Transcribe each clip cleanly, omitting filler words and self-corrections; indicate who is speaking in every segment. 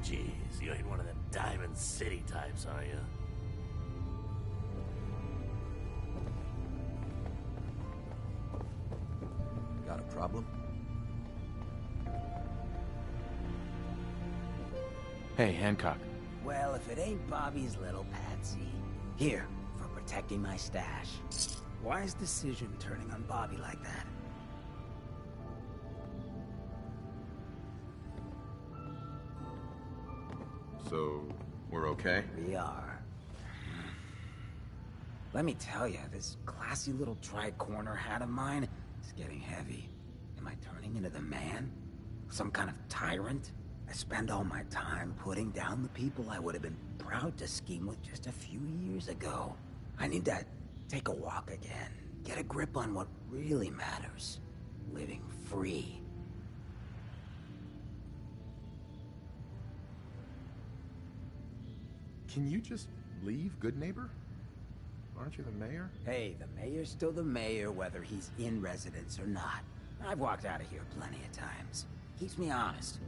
Speaker 1: Jeez, you ain't one of them Diamond City types, are you?
Speaker 2: Got a problem?
Speaker 3: Hey, Hancock.
Speaker 4: Well, if it ain't Bobby's little patsy. Here, for protecting my stash. Wise decision turning on Bobby like that.
Speaker 2: So, we're okay?
Speaker 4: We are. Let me tell you, this classy little tri-corner hat of mine is getting heavy. Am I turning into the man? Some kind of tyrant? I spend all my time putting down the people I would have been proud to scheme with just a few years ago. I need to take a walk again. Get a grip on what really matters. Living free.
Speaker 2: Can you just leave, good neighbor? Aren't you the mayor?
Speaker 4: Hey, the mayor's still the mayor whether he's in residence or not. I've walked out of here plenty of times. Keeps me honest.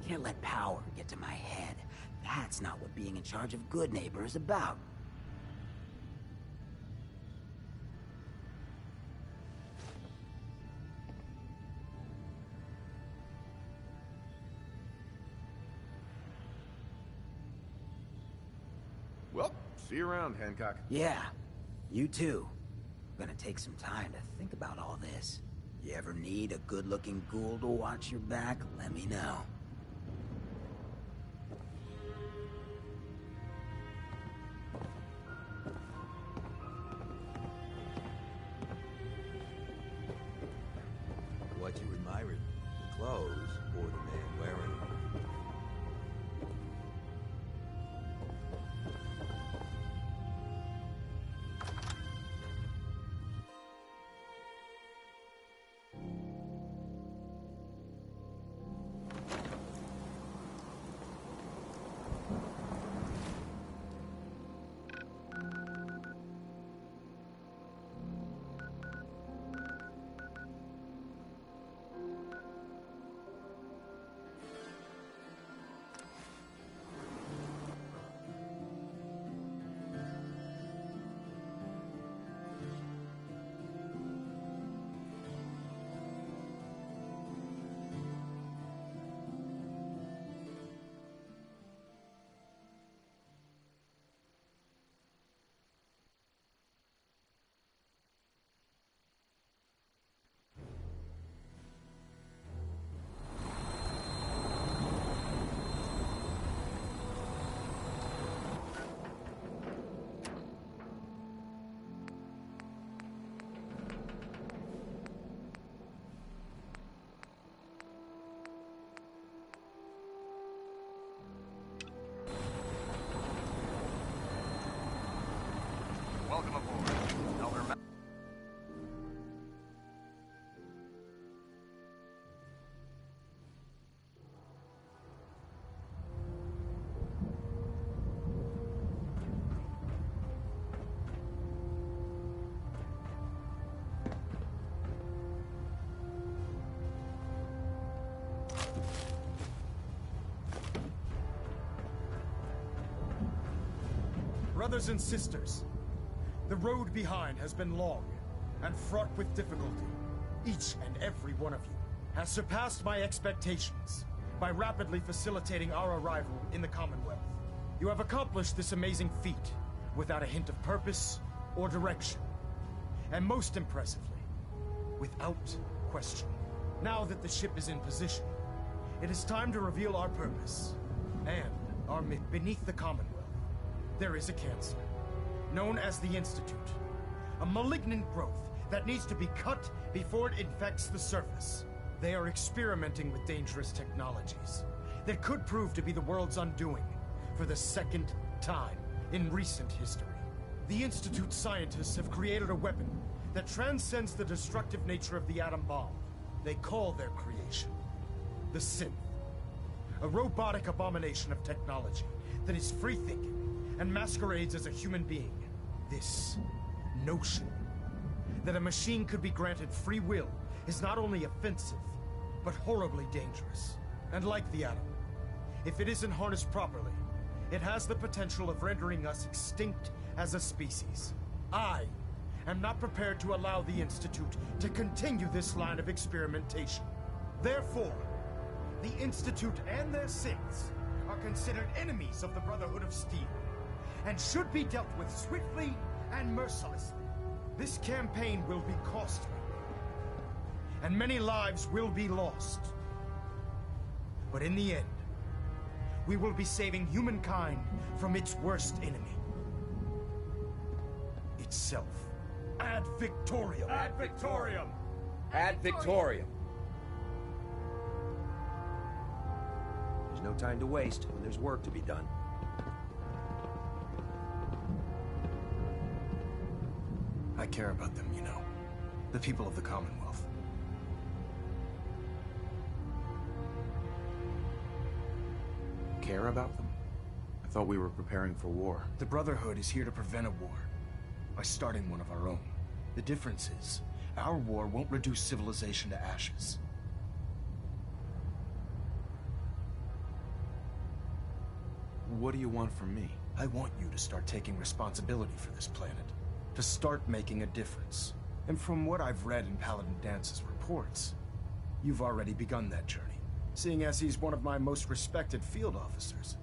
Speaker 4: Can't let power get to my head. That's not what being in charge of good neighbor is about.
Speaker 2: Well, see you around, Hancock.
Speaker 4: Yeah, you too. Gonna take some time to think about all this. You ever need a good-looking ghoul to watch your back, let me know.
Speaker 5: What you admiring? The clothes or the man wearing them?
Speaker 3: Welcome aboard, Elder Ma-
Speaker 6: Brothers and sisters, the road behind has been long and fraught with difficulty. Each and every one of you has surpassed my expectations by rapidly facilitating our arrival in the Commonwealth. You have accomplished this amazing feat without a hint of purpose or direction. And most impressively, without question. Now that the ship is in position, it is time to reveal our purpose and our myth. Beneath the Commonwealth, there is a cancer, known as the Institute. A malignant growth that needs to be cut before it infects the surface. They are experimenting with dangerous technologies that could prove to be the world's undoing for the second time in recent history. The Institute scientists have created a weapon that transcends the destructive nature of the atom bomb. They call their creation the Synth. A robotic abomination of technology that is free-thinking and masquerades as a human being. This notion that a machine could be granted free will is not only offensive, but horribly dangerous. And like the atom, if it isn't harnessed properly, it has the potential of rendering us extinct as a species. I am not prepared to allow the Institute to continue this line of experimentation. Therefore, the Institute and their synths are considered enemies of the Brotherhood of Steel, and should be dealt with swiftly and mercilessly. This campaign will be costly, and many lives will be lost. But in the end, we will be saving humankind from its worst enemy. Itself. Ad Victoriam! Ad Victoriam!
Speaker 5: Ad Victoriam. There's no time to waste when there's work to be done.
Speaker 6: I care about them, you know. The people of the Commonwealth.
Speaker 3: Care about them? I thought we were preparing for war.
Speaker 6: The Brotherhood is here to prevent a war by starting one of our own. The difference is, our war won't reduce civilization to ashes.
Speaker 3: What do you want from me?
Speaker 6: I want you to start taking responsibility for this planet. To start making a difference. And from what I've read in Paladin Dance's reports, you've already begun that journey. Seeing as he's one of my most respected field officers,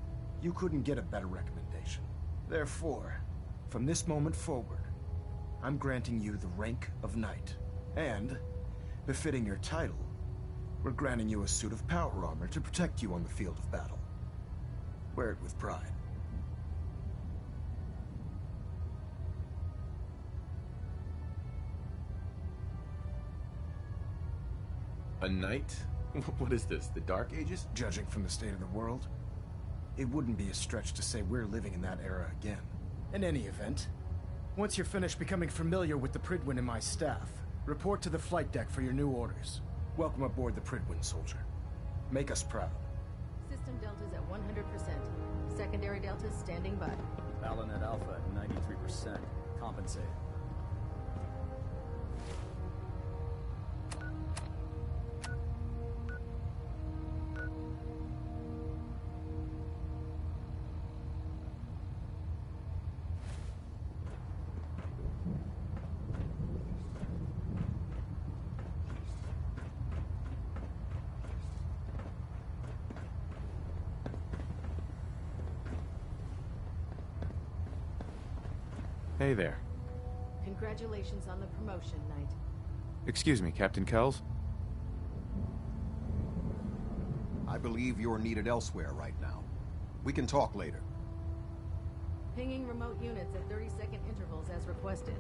Speaker 6: you couldn't get a better recommendation. Therefore, from this moment forward, I'm granting you the rank of Knight. And, befitting your title, we're granting you a suit of power armor to protect you on the field of battle. Wear it with pride.
Speaker 3: A knight? What is this, the Dark Ages?
Speaker 6: Judging from the state of the world, it wouldn't be a stretch to say we're living in that era again. In any event, once you're finished becoming familiar with the Pridwin and my staff, report to the flight deck for your new orders. Welcome aboard the Pridwin, soldier. Make us proud.
Speaker 7: System deltas at 100%. Secondary deltas standing by.
Speaker 8: Balanet Alpha at 93%. Compensate.
Speaker 3: Hey there.
Speaker 7: Congratulations on the promotion, Knight.
Speaker 3: Excuse me, Captain Kells?
Speaker 2: I believe you're needed elsewhere right now. We can talk later.
Speaker 7: Pinging remote units at 30-second intervals as requested.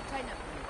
Speaker 7: Tighten up, Knight.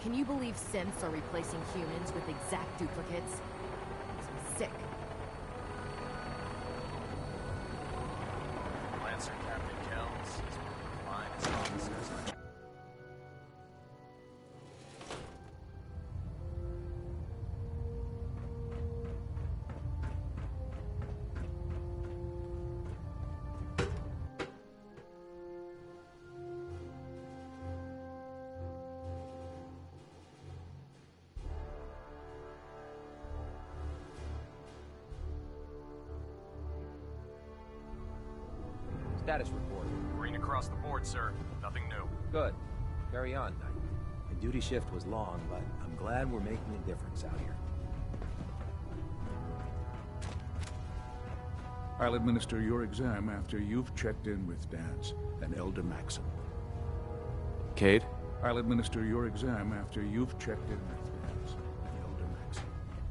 Speaker 7: Can you believe synths are replacing humans with exact duplicates? Makes me sick.
Speaker 8: Lancer Captain Kells is one of the finest officers I...
Speaker 9: Status report.
Speaker 8: Green across the board, sir. Nothing new.
Speaker 9: Good. Carry on, Knight. My duty shift was long, but I'm glad we're making a difference out here.
Speaker 10: I'll administer your exam after you've checked in with Dance and Elder Maxim.
Speaker 3: Cade?
Speaker 10: I'll administer your exam after you've checked in with Dance and Elder Maxim.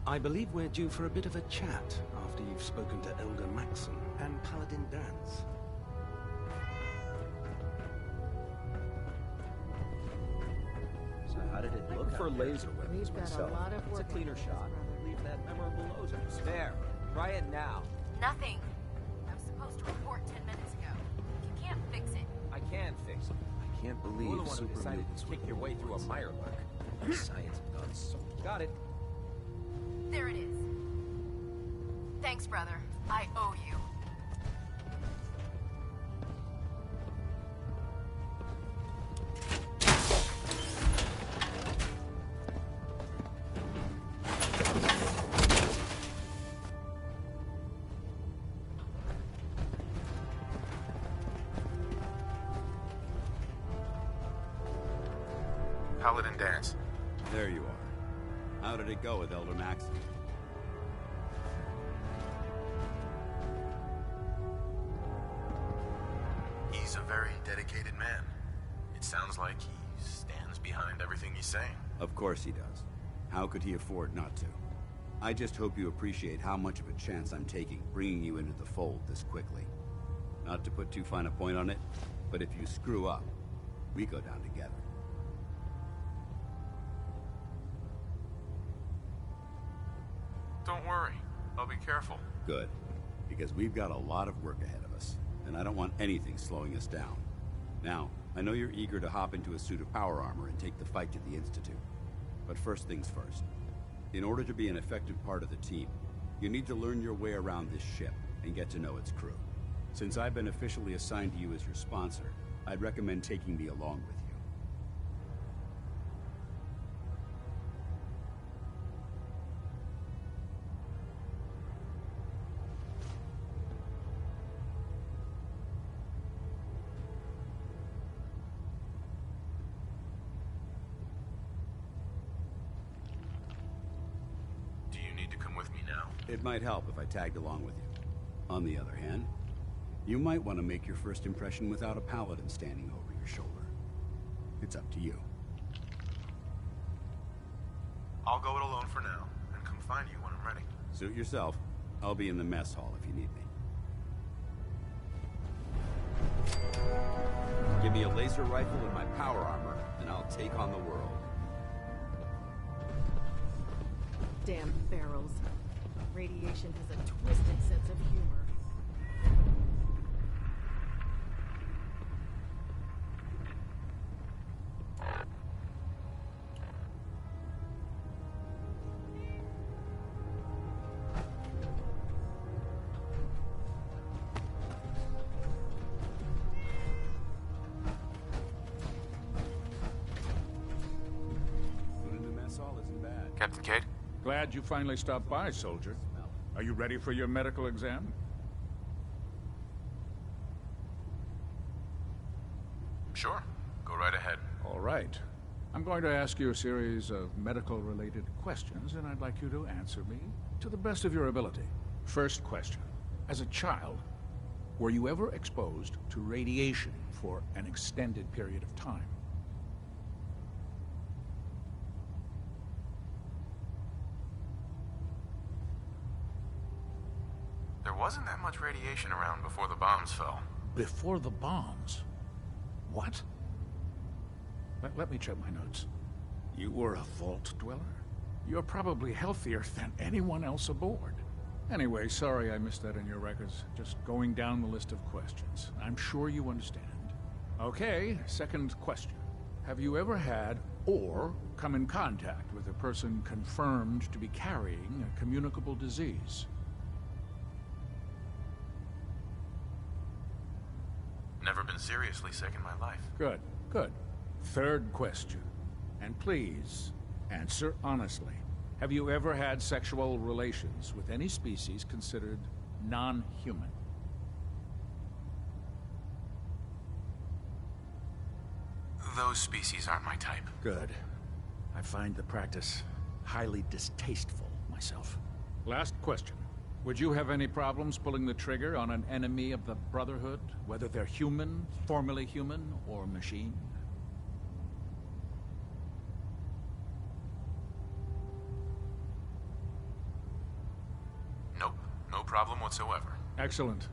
Speaker 11: I believe we're due for a bit of a chat after you've spoken to Elder Maxim and Paladin Dance.
Speaker 9: So how did it look? I prefer laser weapons myself. It's a cleaner shot. Leave that memorable nose. There. Try it now.
Speaker 7: Nothing. I was supposed to report 10 minutes ago. You can't fix it.
Speaker 9: I can fix it. I can't believe super decided to kick your way through a Mirelurk. Science has gone so... Got it.
Speaker 7: There it is. Thanks, brother. I owe you.
Speaker 3: Paladin Dance.
Speaker 12: There you are. How did it go with Elder Maxim?
Speaker 3: He's a very dedicated man. It sounds like he stands behind everything he's saying.
Speaker 12: Of course he does. How could he afford not to? I just hope you appreciate how much of a chance I'm taking, bringing you into the fold this quickly. Not to put too fine a point on it, but if you screw up, we go down together.
Speaker 3: Don't worry. I'll be careful.
Speaker 12: Good. Because we've got a lot of work ahead of us, and I don't want anything slowing us down. Now, I know you're eager to hop into a suit of power armor and take the fight to the Institute. But first things first. In order to be an effective part of the team, you need to learn your way around this ship and get to know its crew. Since I've been officially assigned to you as your sponsor, I'd recommend taking me along with you. It might help if I tagged along with you. On the other hand, you might want to make your first impression without a paladin standing over your shoulder. It's up to you.
Speaker 3: I'll go it alone for now, and come find you when I'm ready.
Speaker 12: Suit yourself. I'll be in the mess hall if you need me. Give me a laser rifle and my power armor, and I'll take on the world.
Speaker 7: Damn barrels. Radiation has a twisted sense of humor.
Speaker 12: Food in the mess hall isn't bad.
Speaker 3: Captain Cade?
Speaker 10: Glad you finally stopped by, soldier. Are you ready for your medical exam?
Speaker 3: Sure. Go right ahead.
Speaker 10: All right. I'm going to ask you a series of medical-related questions, and I'd like you to answer me to the best of your ability. First question. As a child, were you ever exposed to radiation for an extended period of time?
Speaker 3: There wasn't that much radiation around before the bombs fell.
Speaker 10: Before the bombs? What? Let me check my notes. You were a vault dweller? You're probably healthier than anyone else aboard. Anyway, sorry I missed that in your records. Just going down the list of questions. I'm sure you understand. Okay, second question. Have you ever had or come in contact with a person confirmed to be carrying a communicable disease?
Speaker 3: Never been seriously sick in my life.
Speaker 10: Good, good. Third question. And please, answer honestly. Have you ever had sexual relations with any species considered non-human?
Speaker 3: those species aren't my type.
Speaker 10: Good. I find the practice highly distasteful myself. Last question. Would you have any problems pulling the trigger on an enemy of the Brotherhood, whether they're human, formerly human, or machine?
Speaker 3: Nope. No problem whatsoever.
Speaker 10: Excellent.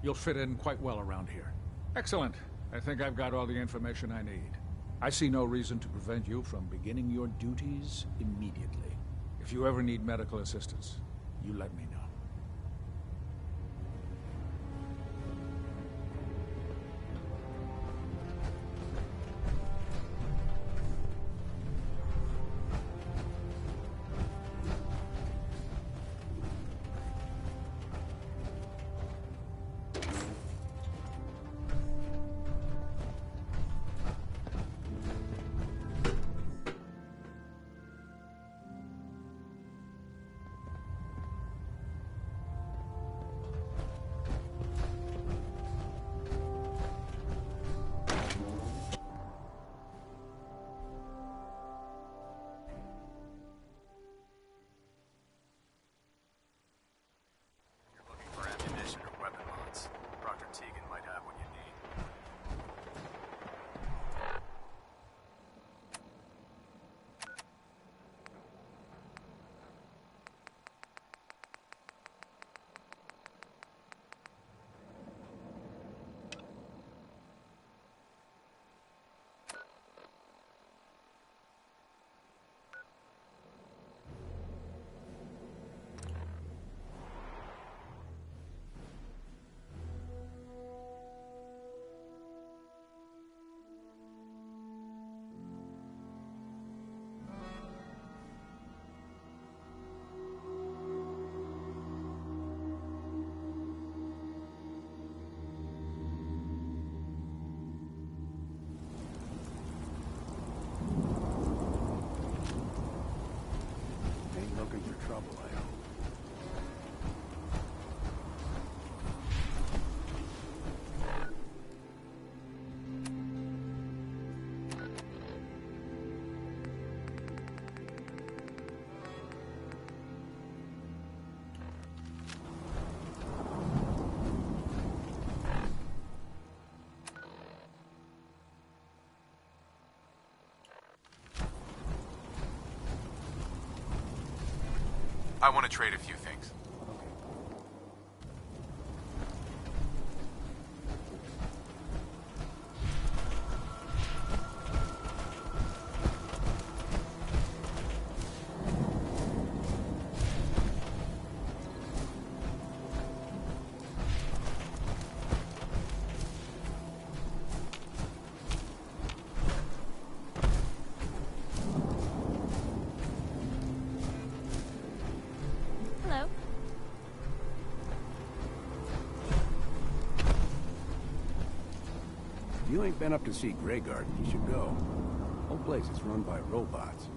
Speaker 10: You'll fit in quite well around here. Excellent. I think I've got all the information I need. I see no reason to prevent you from beginning your duties immediately. If you ever need medical assistance, you let me know.
Speaker 3: I want to trade a few things.
Speaker 13: If you ain't been up to see Grey Garden, you should go. Whole place is run by robots.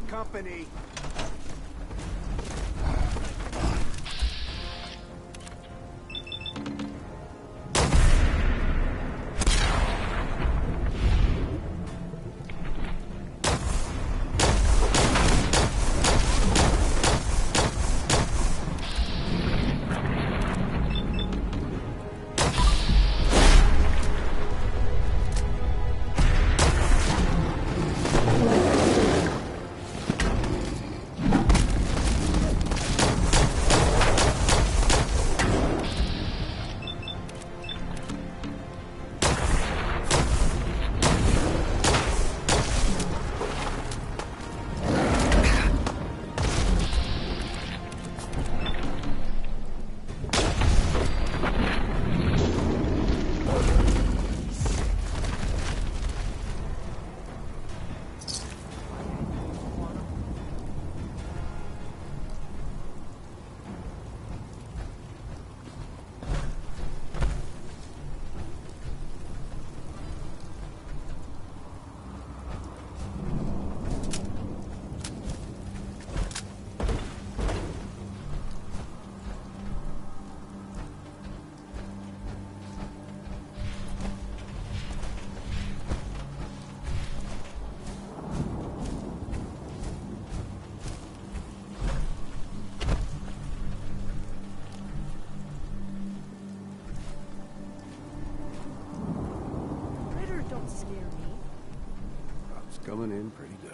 Speaker 2: Company.
Speaker 7: scare me.
Speaker 13: It's coming in pretty good.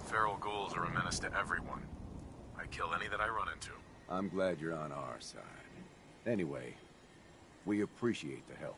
Speaker 3: Feral ghouls are a menace to everyone. I kill any that I run into.
Speaker 13: I'm glad you're on our side. Anyway, we appreciate the help.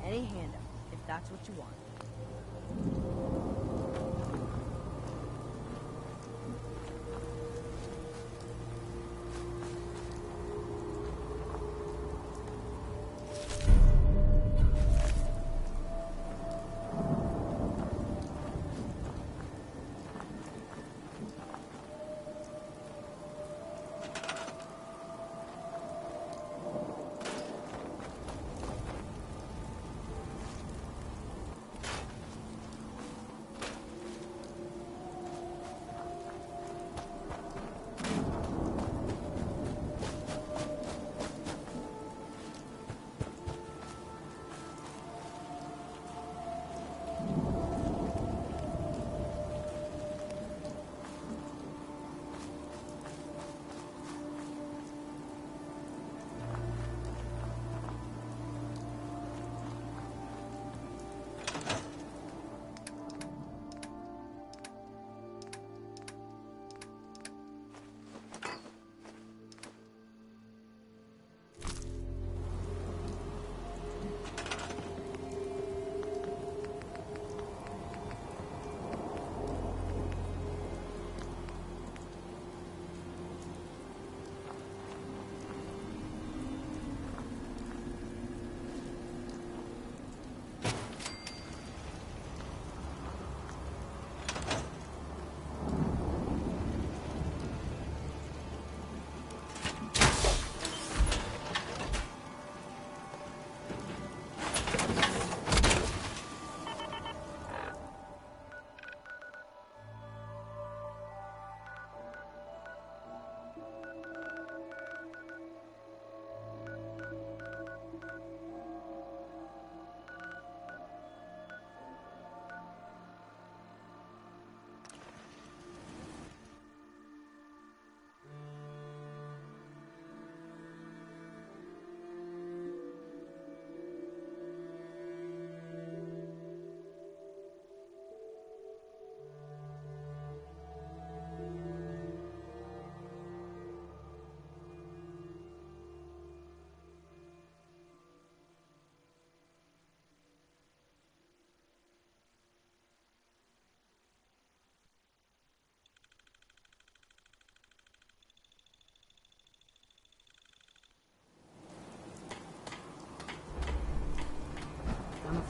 Speaker 14: Any handout, if that's what you want.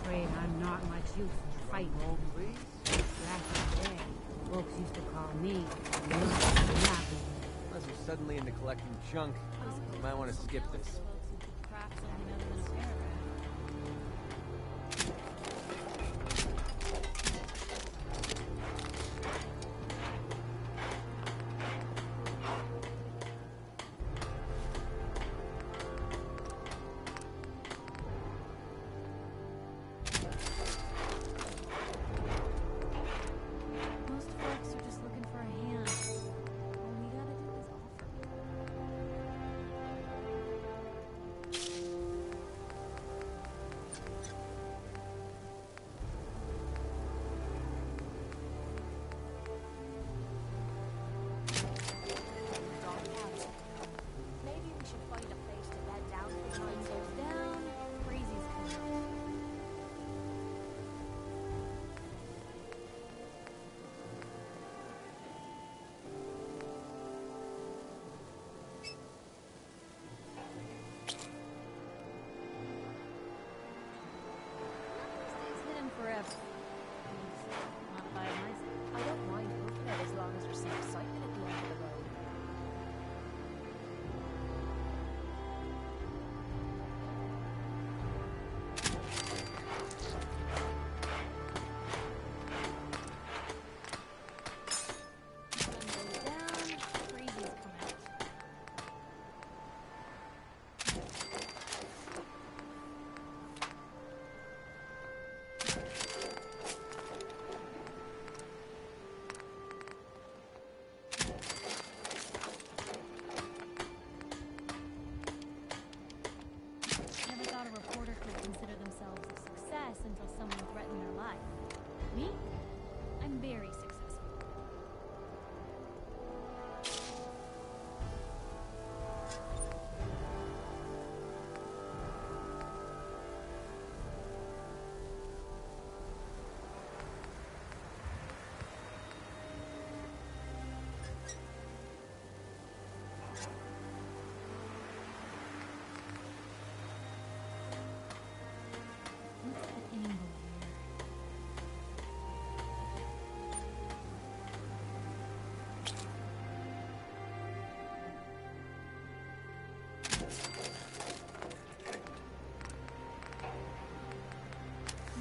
Speaker 15: afraid I'm not much use in fighting.
Speaker 9: Roll, please.
Speaker 15: Back in the day, folks used to call me
Speaker 9: Unless you're suddenly into collecting junk, you might want to skip this.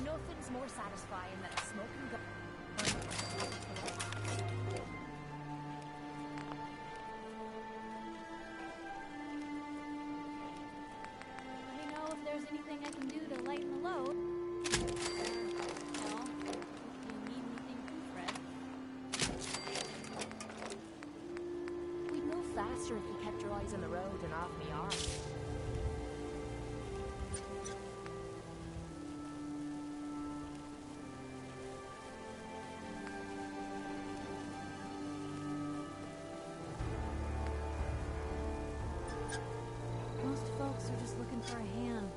Speaker 7: Nothing's more satisfying than a smoking gun. Let me know if there's anything I can do to lighten the load. Well, if you need anything too, Fred. We'd move faster if you kept your eyes on the road and off me arms. Most folks are just looking for a hand.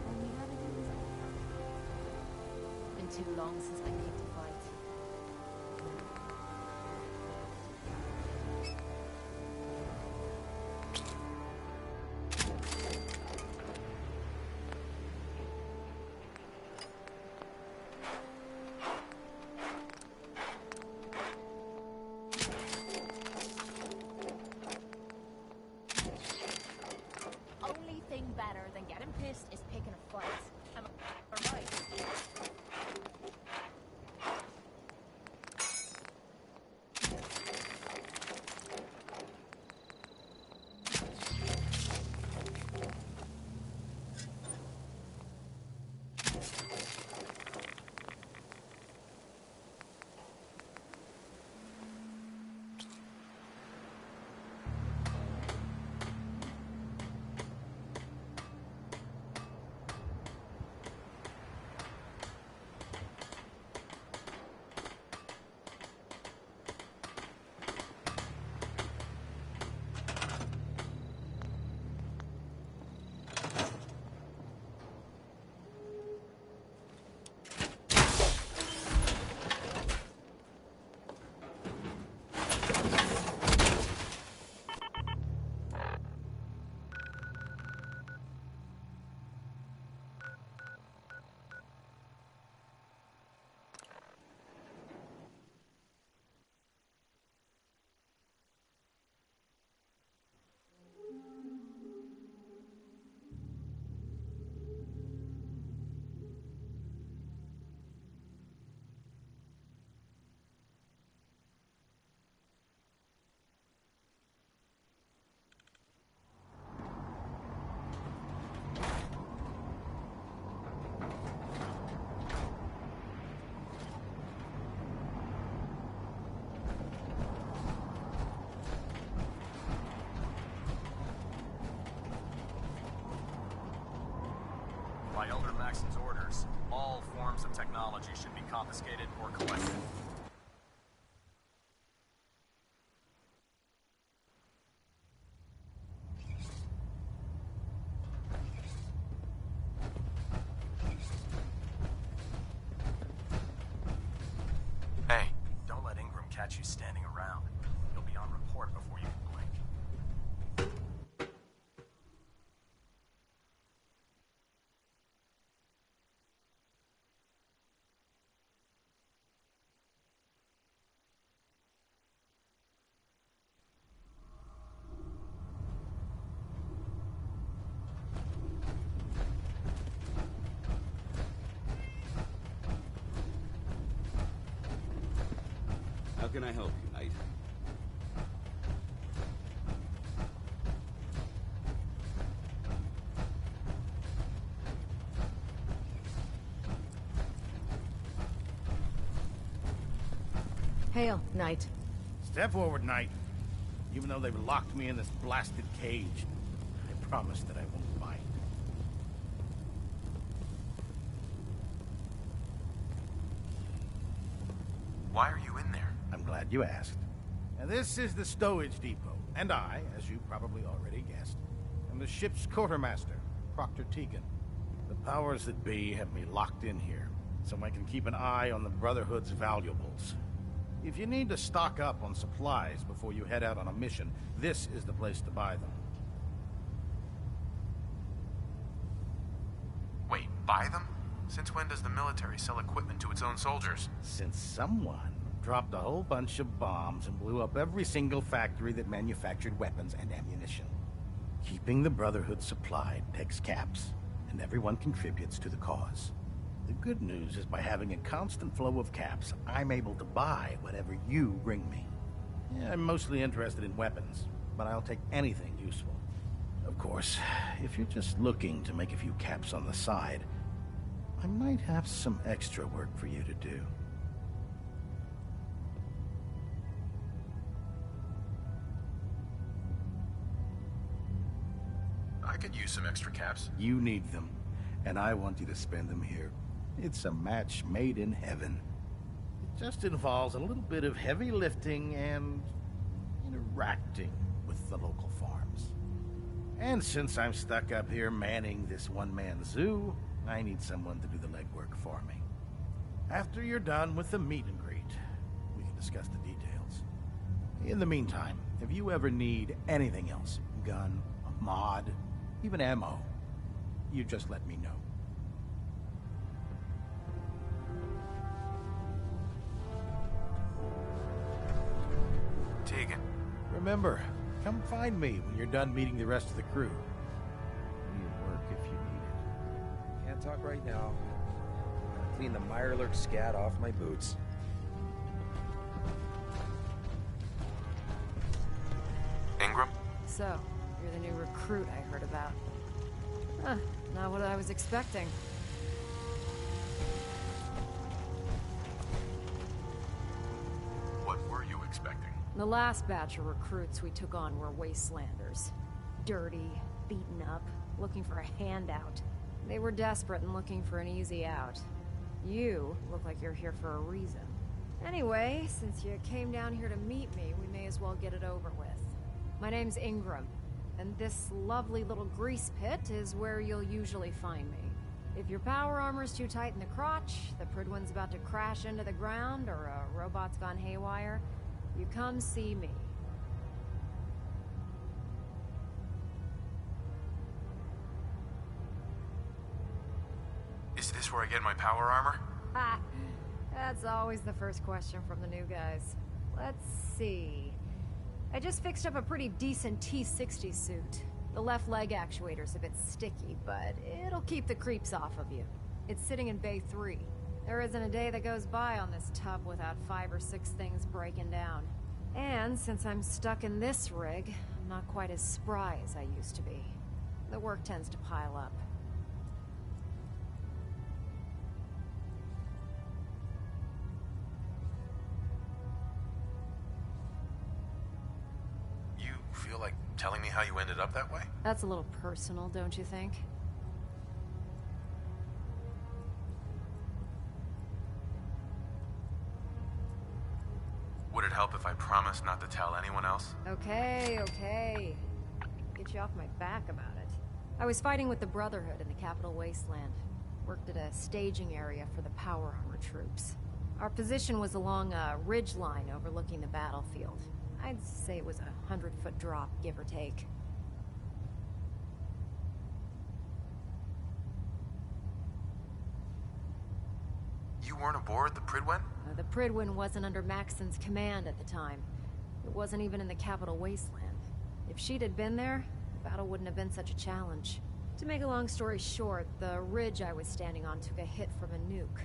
Speaker 7: All we gotta do is... Been too long since I picked a fight. Only thing better than getting pissed is picking a fight. Am I right?
Speaker 8: By Elder Maxon's orders, all forms of technology should be confiscated or collected. Hey, don't let Ingram catch you standing around. You'll be on report before you can blink.
Speaker 12: How can I help you, Knight?
Speaker 7: Hail, Knight.
Speaker 16: Step forward, Knight. Even though they've locked me in this blasted cage, I promise that I won't bite.
Speaker 3: Why are you in there?
Speaker 16: I'm glad you asked. Now, this is the stowage depot, and I, as you probably already guessed, am the ship's quartermaster, Proctor Tegan. The powers that be have me locked in here, so I can keep an eye on the Brotherhood's valuables. If you need to stock up on supplies before you head out on a mission, this is the place to buy them.
Speaker 3: Wait, buy them? Since when does the military sell equipment to its own soldiers?
Speaker 16: Since someone dropped a whole bunch of bombs and blew up every single factory that manufactured weapons and ammunition. Keeping the Brotherhood supplied takes caps, and everyone contributes to the cause. The good news is by having a constant flow of caps, I'm able to buy whatever you bring me. Yeah, I'm mostly interested in weapons, but I'll take anything useful. Of course, if you're just looking to make a few caps on the side, I might have some extra work for you to do.
Speaker 3: I could use some extra caps.
Speaker 16: You need them, and I want you to spend them here. It's a match made in heaven. It just involves a little bit of heavy lifting and interacting with the local farms. And since I'm stuck up here manning this one-man zoo, I need someone to do the legwork for me. After you're done with the meet and greet, we can discuss the details. In the meantime, if you ever need anything else, gun, a mod, even ammo, you just let me know.
Speaker 3: Tegan.
Speaker 16: Remember, come find me when you're done meeting the rest of the crew. Need work if you need it.
Speaker 9: Can't talk right now. Gotta clean the Mirelurk scat off my boots.
Speaker 3: Ingram?
Speaker 7: So, you're the new recruit I heard about. Huh, not what I was expecting.
Speaker 3: What were you expecting?
Speaker 7: The last batch of recruits we took on were wastelanders. Dirty, beaten up, looking for a handout. They were desperate and looking for an easy out. You look like you're here for a reason. Anyway, since you came down here to meet me, we may as well get it over with. My name's Ingram, and this lovely little grease pit is where you'll usually find me. If your power armor's too tight in the crotch, the Pridwin's about to crash into the ground, or a robot's gone haywire, you come see me.
Speaker 3: Is this where I get my power armor?
Speaker 7: Ha! That's always the first question from the new guys. Let's see. I just fixed up a pretty decent T-60 suit. The left leg actuator's a bit sticky, but it'll keep the creeps off of you. It's sitting in Bay 3. There isn't a day that goes by on this tub without 5 or 6 things breaking down. And since I'm stuck in this rig, I'm not quite as spry as I used to be. The work tends to pile up.
Speaker 3: You feel like telling me how you ended up that way?
Speaker 7: That's a little personal, don't you think?
Speaker 3: promise not to tell anyone else?
Speaker 7: Okay. Get you off my back about it. I was fighting with the Brotherhood in the Capital Wasteland. Worked at a staging area for the power armor troops. Our position was along a ridge line overlooking the battlefield. I'd say it was a 100-foot drop, give or take.
Speaker 3: You weren't aboard the Pridwen?
Speaker 7: The Pridwen wasn't under Maxon's command at the time. It wasn't even in the Capital Wasteland. If she'd had been there, the battle wouldn't have been such a challenge. To make a long story short, the ridge I was standing on took a hit from a nuke.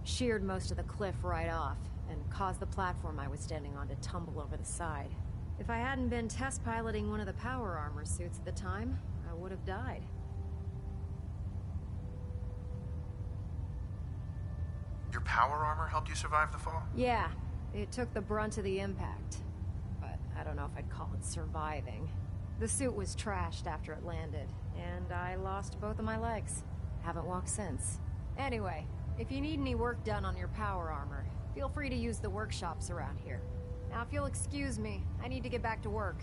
Speaker 7: Sheared most of the cliff right off, and caused the platform I was standing on to tumble over the side. If I hadn't been test piloting one of the power armor suits at the time, I would have died.
Speaker 3: Your power armor helped you survive the fall?
Speaker 7: Yeah, it took the brunt of the impact. But I don't know if I'd call it surviving. The suit was trashed after it landed, and I lost both of my legs. Haven't walked since. Anyway, if you need any work done on your power armor, feel free to use the workshops around here. Now, if you'll excuse me, I need to get back to work.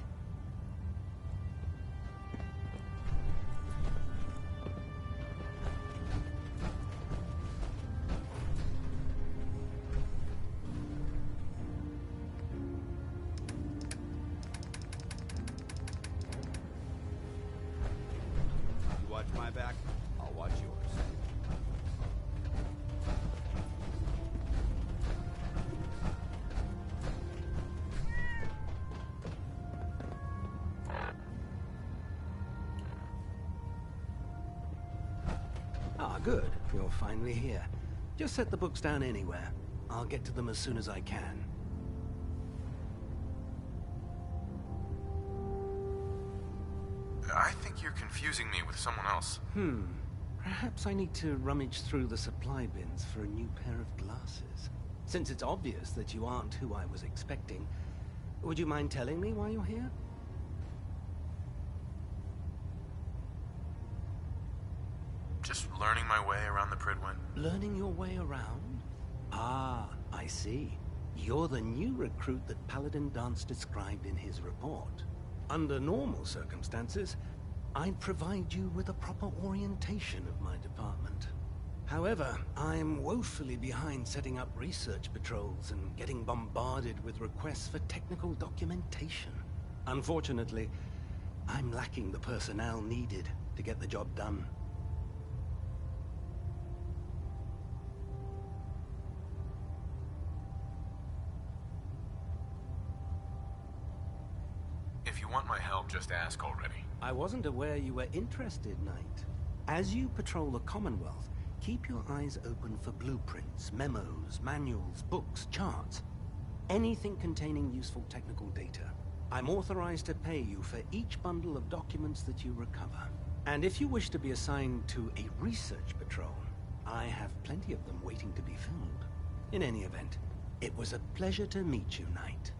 Speaker 12: You watch my back, I'll watch yours.
Speaker 11: Ah, good. You're finally here. Just set the books down anywhere. I'll get to them as soon as I can.
Speaker 3: I think you're confusing me with someone else.
Speaker 11: Perhaps I need to rummage through the supply bins for a new pair of glasses. Since it's obvious that you aren't who I was expecting, would you mind telling me why you're here?
Speaker 3: Just learning my way around the Pridwen.
Speaker 11: Learning your way around? Ah, I see. You're the new recruit that Paladin Dance described in his report. Under normal circumstances, I'd provide you with a proper orientation of my department. However, I'm woefully behind setting up research patrols and getting bombarded with requests for technical documentation. Unfortunately, I'm lacking the personnel needed to get the job done.
Speaker 3: If you want my help, just ask already.
Speaker 11: I wasn't aware you were interested, Knight. As you patrol the Commonwealth, keep your eyes open for blueprints, memos, manuals, books, charts. Anything containing useful technical data. I'm authorized to pay you for each bundle of documents that you recover. And if you wish to be assigned to a research patrol, I have plenty of them waiting to be filled. In any event, it was a pleasure to meet you, Knight.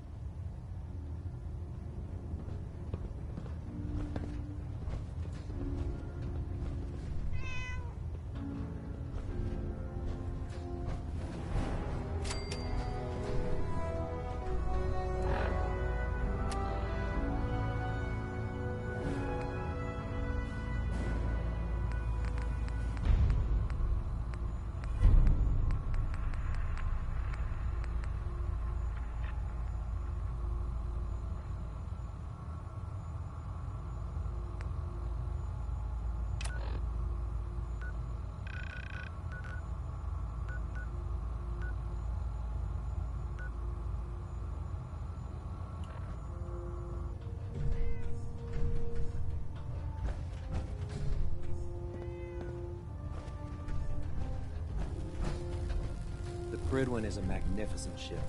Speaker 9: The Pridwen is a magnificent ship.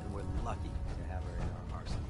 Speaker 9: And we're lucky to have her in our arsenal.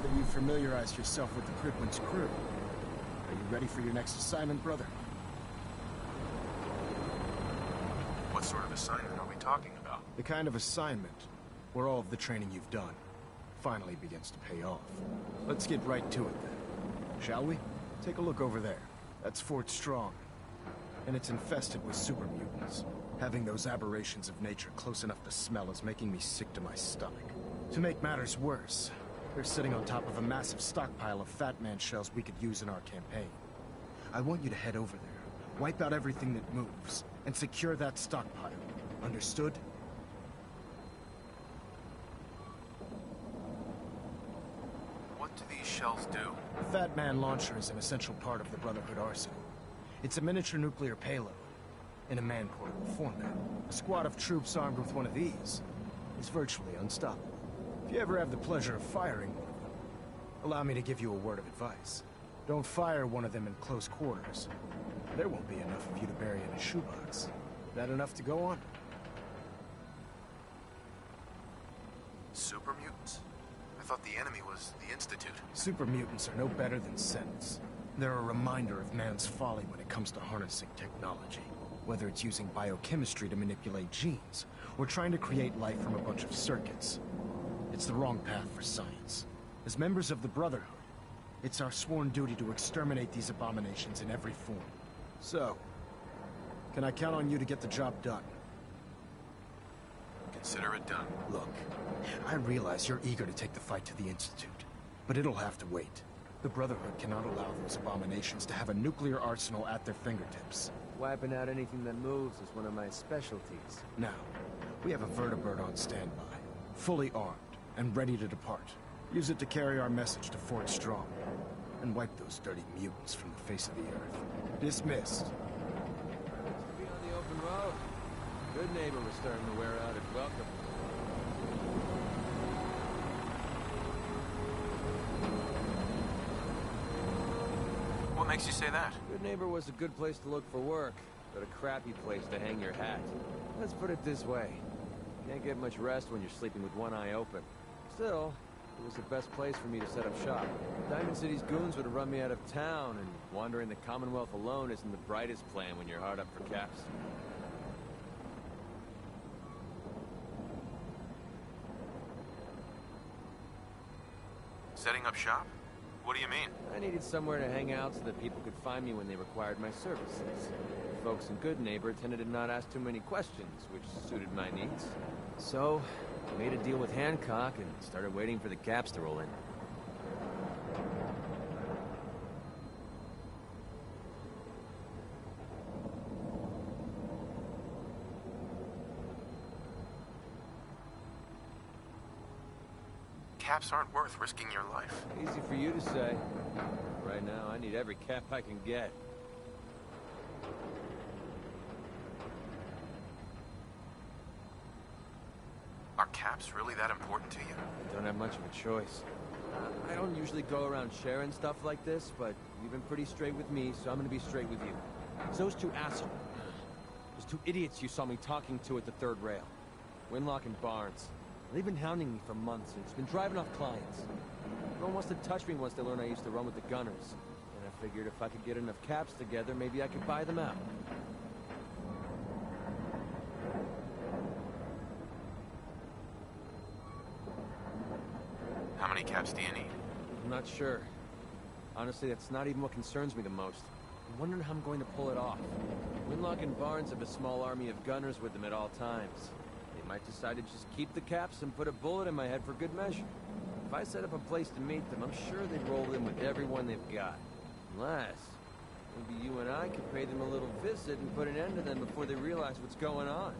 Speaker 6: that you've familiarized yourself with the Criplin's crew, are you ready for your next assignment, brother?
Speaker 3: What sort of assignment are we talking about?
Speaker 6: The kind of assignment where all of the training you've done finally begins to pay off. Let's get right to it then, shall we? Take a look over there. That's Fort Strong, and it's infested with super mutants. Having those aberrations of nature close enough to smell is making me sick to my stomach. To make matters worse, they're sitting on top of a massive stockpile of Fat Man shells we could use in our campaign. I want you to head over there, wipe out everything that moves, and secure that stockpile. Understood?
Speaker 3: What do these shells do?
Speaker 6: The Fat Man launcher is an essential part of the Brotherhood arsenal. It's a miniature nuclear payload, in a man-portable format. A squad of troops armed with one of these is virtually unstoppable. If you ever have the pleasure of firing one of them, allow me to give you a word of advice. Don't fire one of them in close quarters. There won't be enough of you to bury in a shoebox. That enough to go on?
Speaker 3: Super mutants? I thought the enemy was the Institute.
Speaker 6: Super mutants are no better than Sentinels. They're a reminder of man's folly when it comes to harnessing technology. Whether it's using biochemistry to manipulate genes, or trying to create life from a bunch of circuits. It's the wrong path for science. As members of the Brotherhood, it's our sworn duty to exterminate these abominations in every form. So, can I count on you to get the job done?
Speaker 3: Consider it done.
Speaker 6: Look, I realize you're eager to take the fight to the Institute, but it'll have to wait. The Brotherhood cannot allow those abominations to have a nuclear arsenal at their fingertips.
Speaker 5: Wiping out anything that moves is one of my specialties.
Speaker 6: Now, we have a vertibird on standby, fully armed and ready to depart. Use it to carry our message to Fort Strong, and wipe those dirty mutants from the face of the earth. Dismissed.
Speaker 5: Be on the open road. Good neighbor was starting to wear out at welcome.
Speaker 3: What makes you say that?
Speaker 5: Good neighbor was a good place to look for work, but a crappy place to hang your hat. Let's put it this way. Can't get much rest when you're sleeping with one eye open. Still, it was the best place for me to set up shop. Diamond City's goons would have run me out of town, and wandering the Commonwealth alone isn't the brightest plan when you're hard up for caps.
Speaker 3: Setting up shop? What do you mean?
Speaker 5: I needed somewhere to hang out so that people could find me when they required my services. Folks in Good Neighbor tended to not ask too many questions, which suited my needs. So, I made a deal with Hancock and started waiting for the caps to roll in.
Speaker 3: Caps aren't worth risking your life.
Speaker 5: Easy for you to say. Right now, I need every cap I can get.
Speaker 3: Are caps really that important to you?
Speaker 5: I don't have much of a choice. I don't usually go around sharing stuff like this, but you've been pretty straight with me, so I'm gonna be straight with you. It's those two assholes. Those two idiots you saw me talking to at the third rail. Winlock and Barnes. They've been hounding me for months, and it's been driving off clients. Everyone wants to touch me once they learn I used to run with the Gunners. And I figured if I could get enough caps together, maybe I could buy them out.
Speaker 3: How many caps do you need?
Speaker 5: I'm not sure. Honestly, that's not even what concerns me the most. I'm wondering how I'm going to pull it off. Winlock and Barnes have a small army of gunners with them at all times. They might decide to just keep the caps and put a bullet in my head for good measure. If I set up a place to meet them, I'm sure they'd roll in with everyone they've got. Unless, maybe you and I could pay them a little visit and put an end to them before they realize what's going on.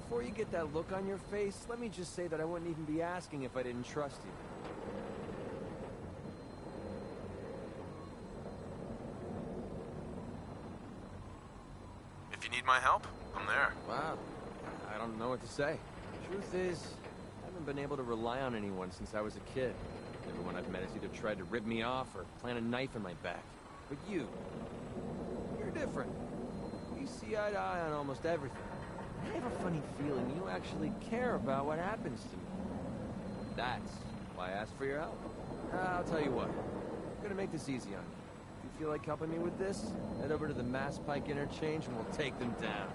Speaker 5: Before you get that look on your face, let me just say that I wouldn't even be asking if I didn't trust you.
Speaker 3: If you need my help, I'm there.
Speaker 5: Wow. I don't know what to say. Truth is, I haven't been able to rely on anyone since I was a kid. Everyone I've met has either tried to rip me off or plant a knife in my back. But you're different. We see eye to eye on almost everything. I have a funny feeling you actually care about what happens to me. That's Why ask for your help? I'll tell you what. I'm gonna make this easy on you. If you feel like helping me with this, head over to the Mass Pike interchange and we'll take them down.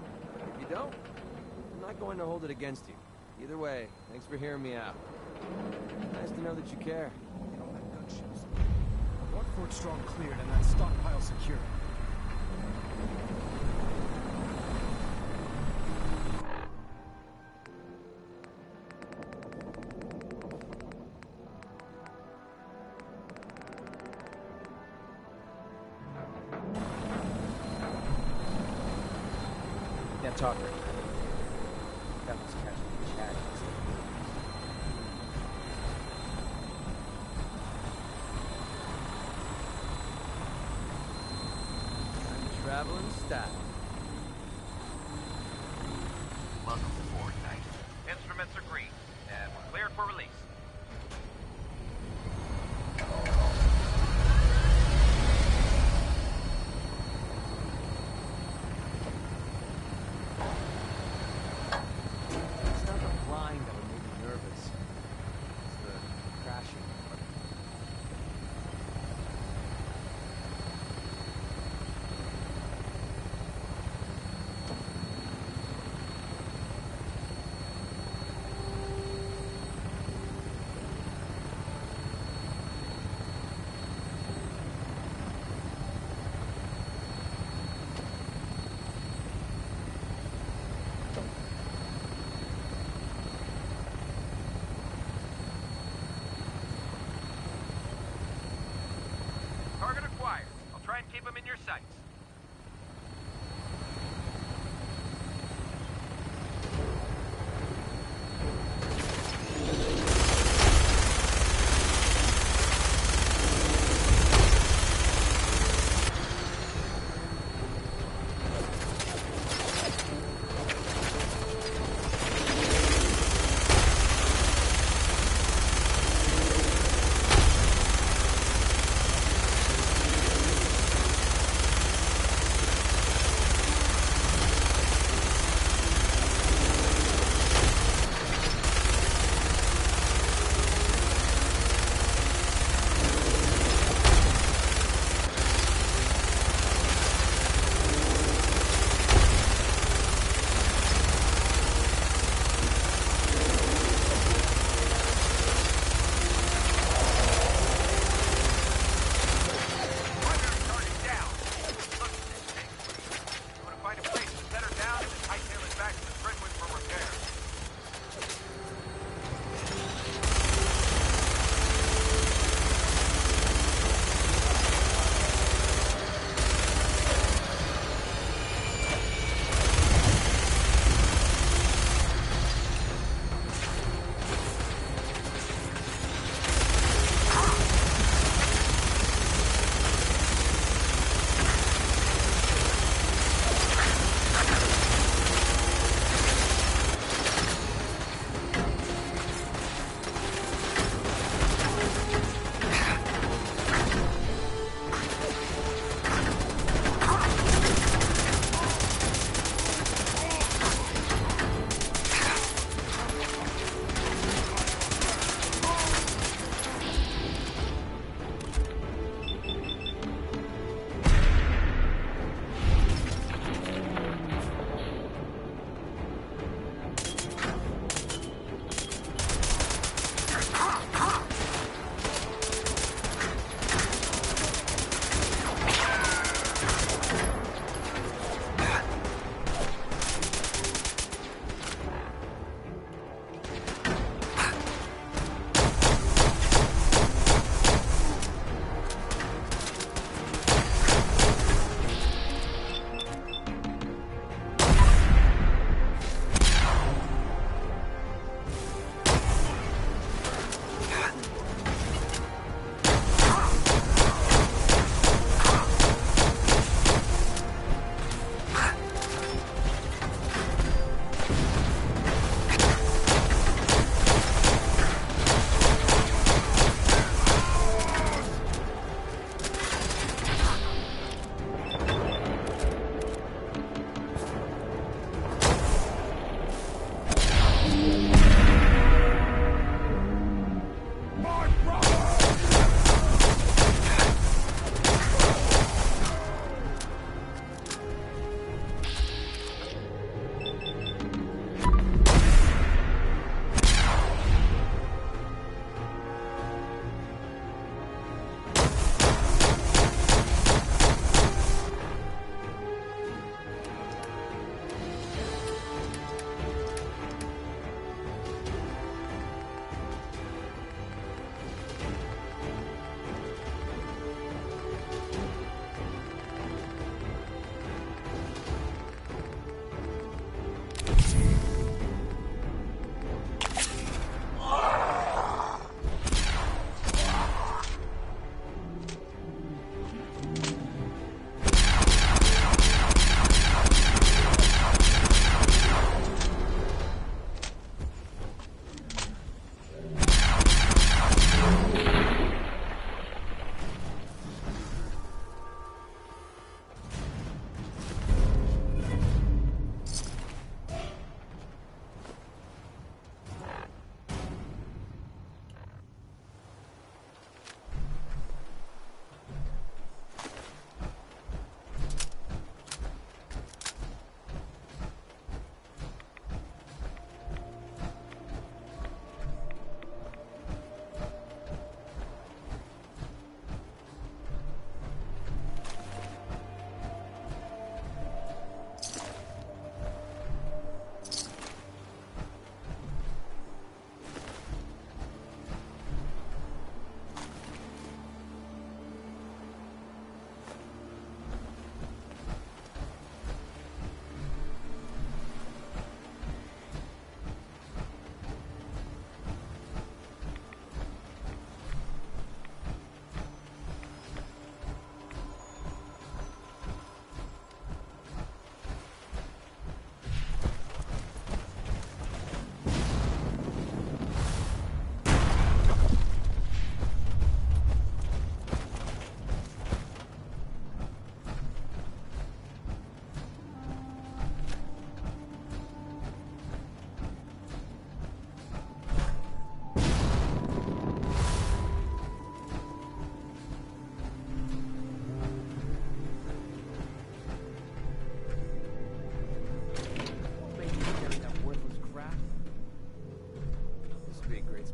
Speaker 5: If you don't, I'm not going to hold it against you. Either way, thanks for hearing me out. Nice to know that you care.
Speaker 6: One fort strong cleared and that stockpile secured.
Speaker 9: Can't talk right now. That was catching the chat.
Speaker 5: I'm traveling style.
Speaker 17: Welcome to Fort Knight. Instruments are green, and we're cleared for release.
Speaker 5: It's not the flying that would make me nervous. It's the crashing.
Speaker 17: Target acquired. I'll try and keep them in your sights.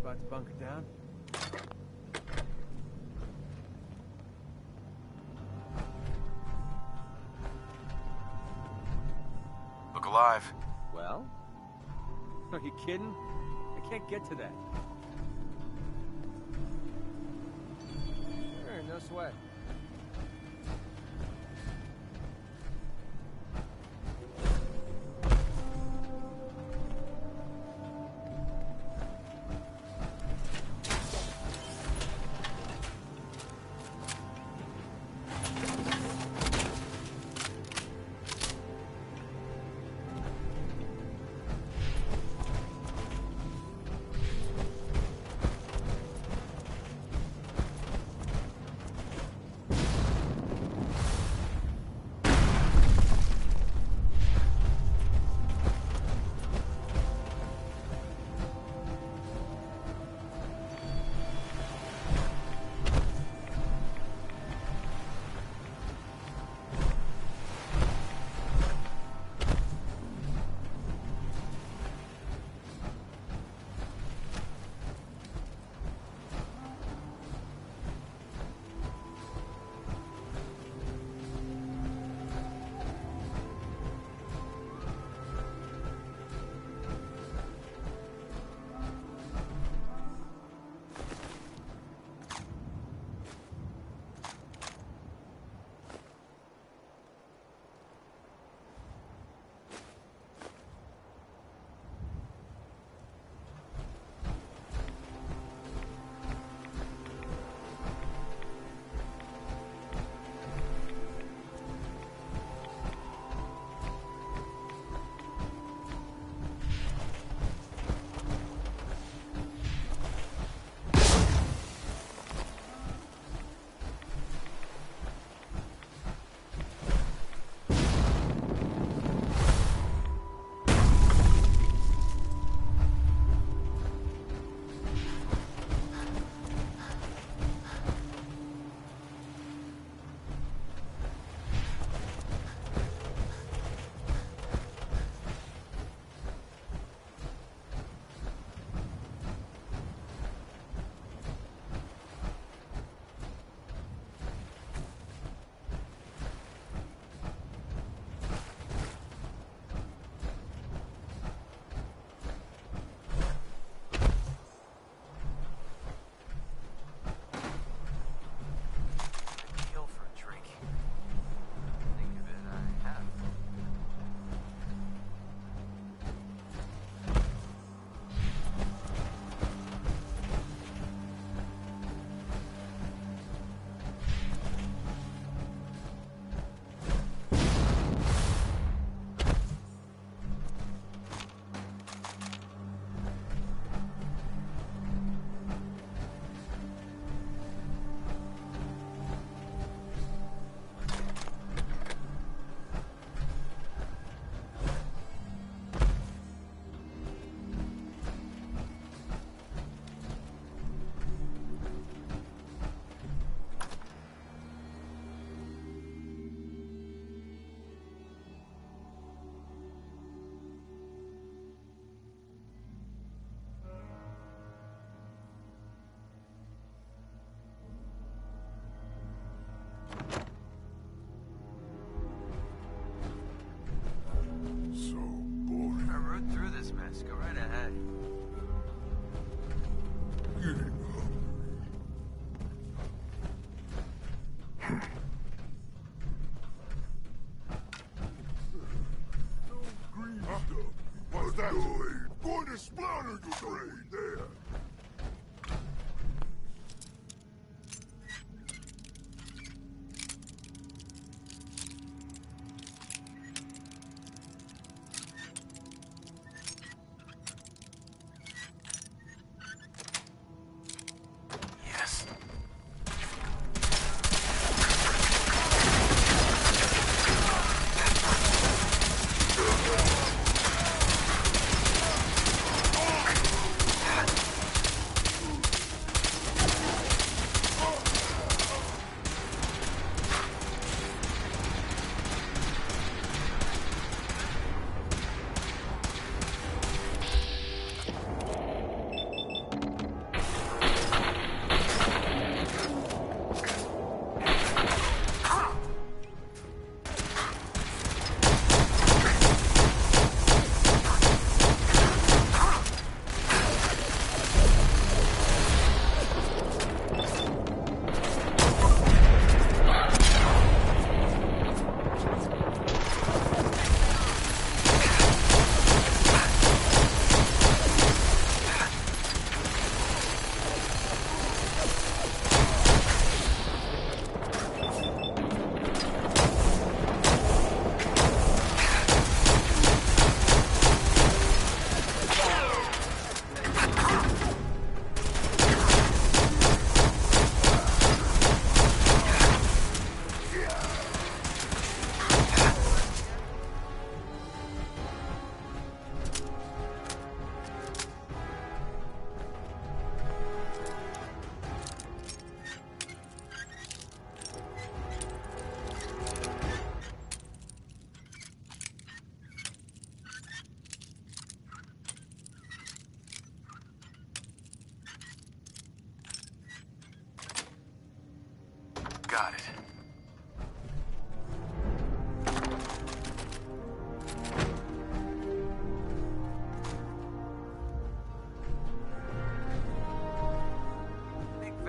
Speaker 5: About to bunker down?
Speaker 3: Look alive.
Speaker 5: Well? Are you kidding? I can't get to that. Sure, no sweat. Go right ahead.
Speaker 18: Green stuff. What's that? Going to splatter your brain there.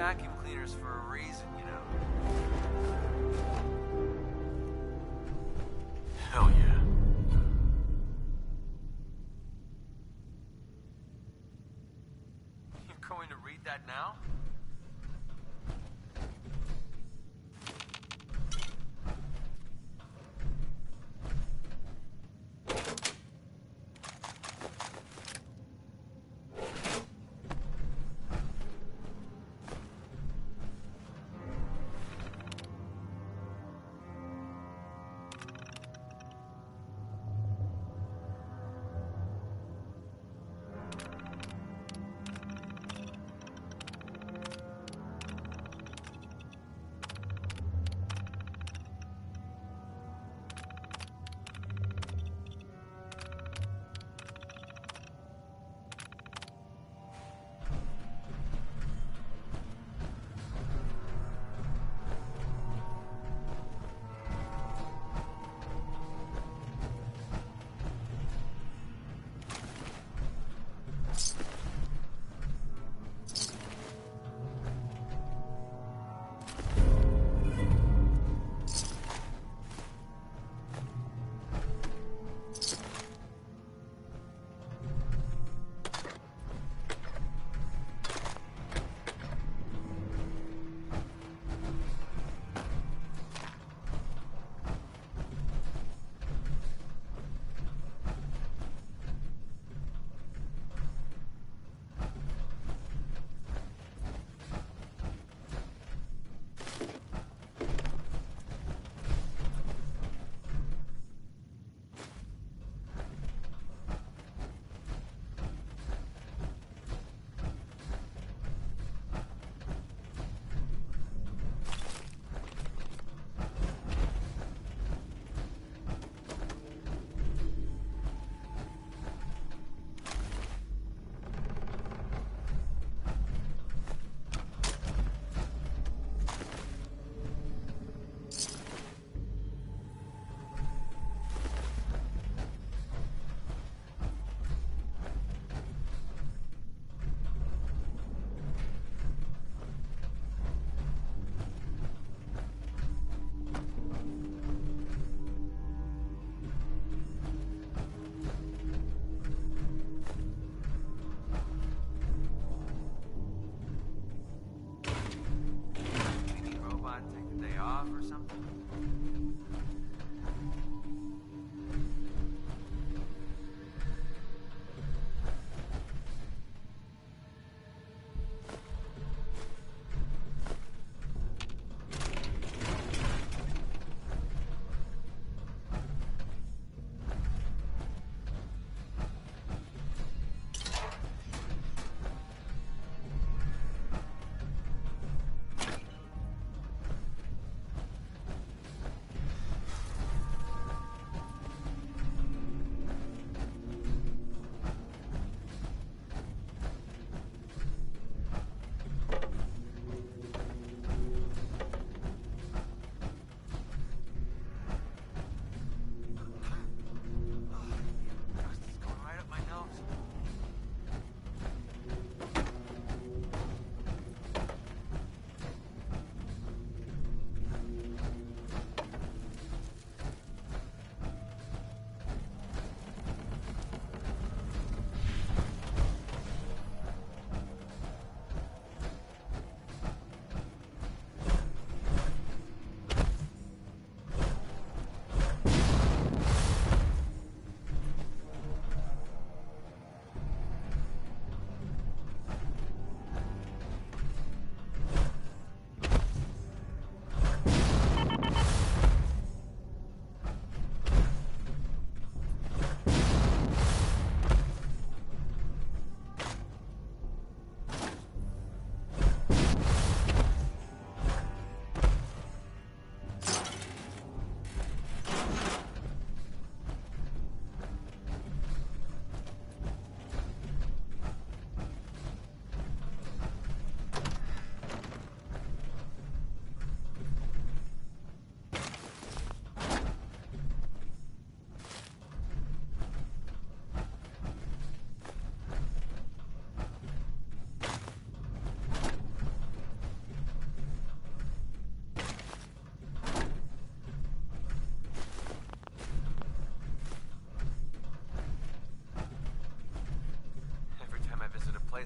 Speaker 5: vacuum cleaners for a reason, you know.
Speaker 3: Hell yeah.
Speaker 5: You're going to read that now?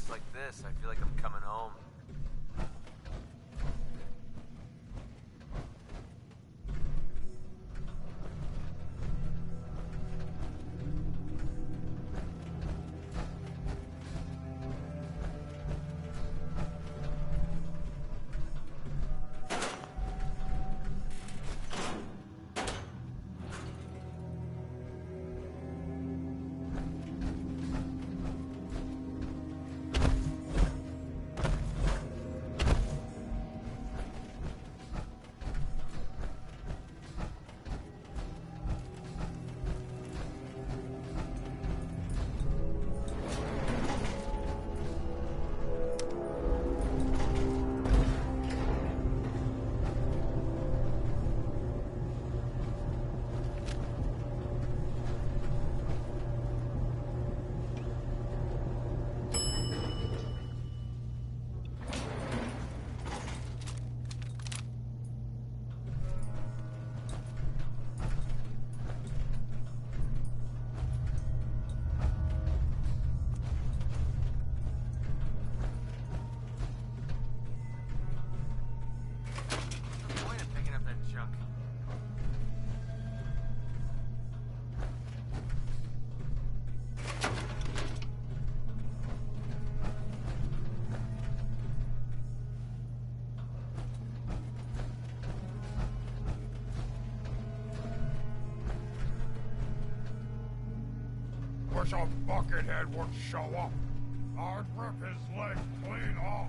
Speaker 5: place like this, I feel like I'm coming home.
Speaker 18: Wish a buckethead would show up. I'd rip his leg clean off.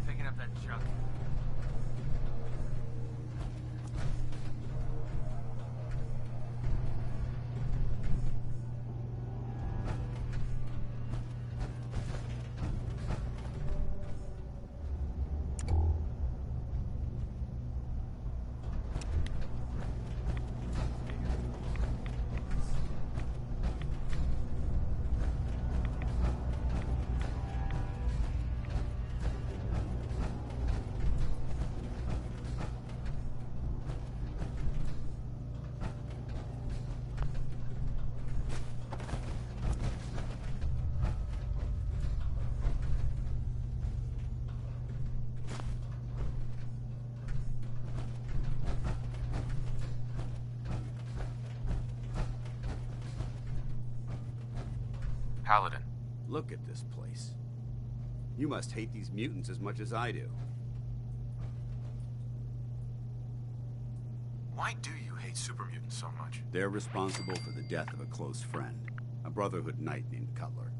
Speaker 5: picking up that junk.
Speaker 3: Paladin.
Speaker 12: Look at this place. You must hate these mutants as much as I do.
Speaker 3: Why do you hate super mutants so much?
Speaker 12: They're responsible for the death of a close friend, a Brotherhood knight named Cutler.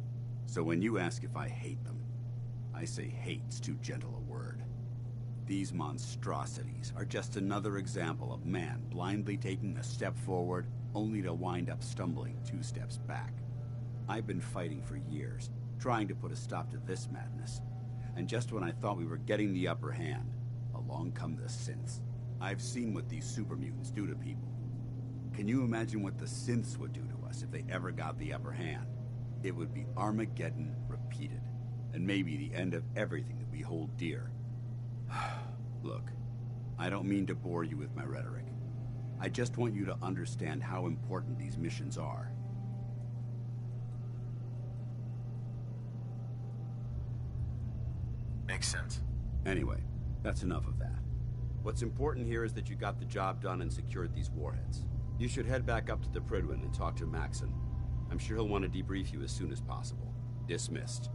Speaker 12: So when you ask if I hate them, I say hate's too gentle a word. These monstrosities are just another example of man blindly taking a step forward, only to wind up stumbling 2 steps back. I've been fighting for years, trying to put a stop to this madness. And just when I thought we were getting the upper hand, along come the synths. I've seen what these super mutants do to people. Can you imagine what the synths would do to us if they ever got the upper hand? It would be Armageddon repeated, and maybe the end of everything that we hold dear. Look, I don't mean to bore you with my rhetoric. I just want you to understand how important these missions are.
Speaker 3: Makes sense.
Speaker 12: Anyway, that's enough of that. What's important here is that you got the job done and secured these warheads. You should head back up to the Prydwen and talk to Maxon. I'm sure he'll want to debrief you as soon as possible. Dismissed.